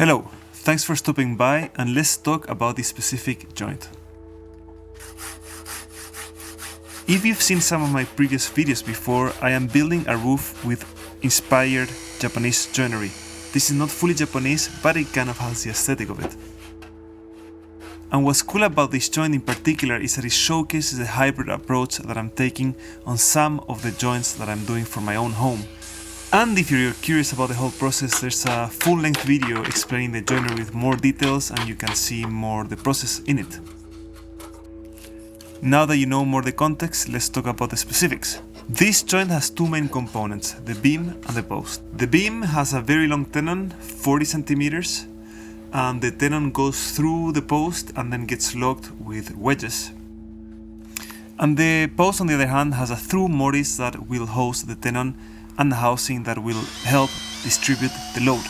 Hello, thanks for stopping by and let's talk about this specific joint. If you've seen some of my previous videos before, I am building a roof with inspired Japanese joinery. This is not fully Japanese, but it kind of has the aesthetic of it. And what's cool about this joint in particular is that it showcases the hybrid approach that I'm taking on some of the joints that I'm doing for my own home. And if you're curious about the whole process, there's a full-length video explaining the joinery with more details and you can see more the process in it. Now that you know more the context, let's talk about the specifics. This joint has two main components, the beam and the post. The beam has a very long tenon, 40 centimeters, and the tenon goes through the post and then gets locked with wedges. And the post, on the other hand, has a through mortise that will host the tenon and the housing that will help distribute the load.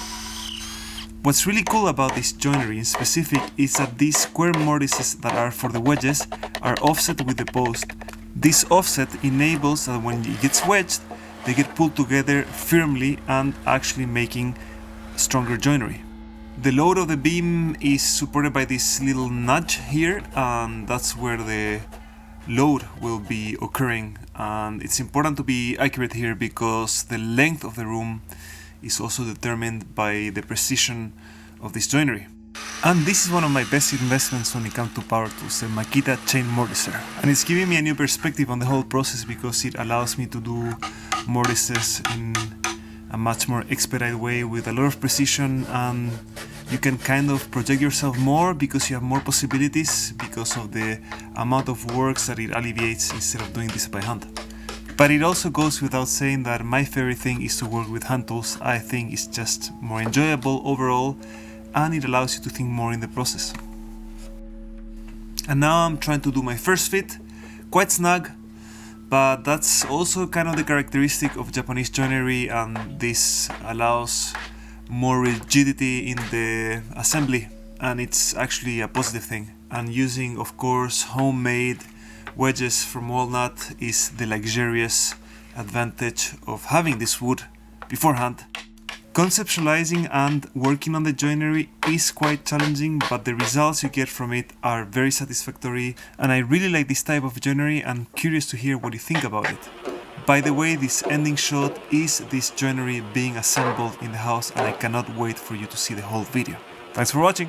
What's really cool about this joinery in specific is that these square mortises that are for the wedges are offset with the post. This offset enables that when it gets wedged, they get pulled together firmly and actually making stronger joinery. The load of the beam is supported by this little nudge here, and that's where the load will be occurring. And it's important to be accurate here because the length of the room is also determined by the precision of this joinery. And this is one of my best investments when it comes to power tools, the Makita chain mortiser. And it's giving me a new perspective on the whole process because it allows me to do mortises in a much more expedited way with a lot of precision, and you can kind of project yourself more because you have more possibilities because of the amount of works that it alleviates instead of doing this by hand. But it also goes without saying that my favorite thing is to work with hand tools. I think it's just more enjoyable overall and it allows you to think more in the process. And now I'm trying to do my first fit, quite snug, but that's also kind of the characteristic of Japanese joinery, and this allows more rigidity in the assembly, and it's actually a positive thing. And using, of course, homemade wedges from walnut is the luxurious advantage of having this wood beforehand. Conceptualizing and working on the joinery is quite challenging, but the results you get from it are very satisfactory, and I really like this type of joinery and curious to hear what you think about it. By the way, this ending shot is this joinery being assembled in the house, and I cannot wait for you to see the whole video. Thanks for watching!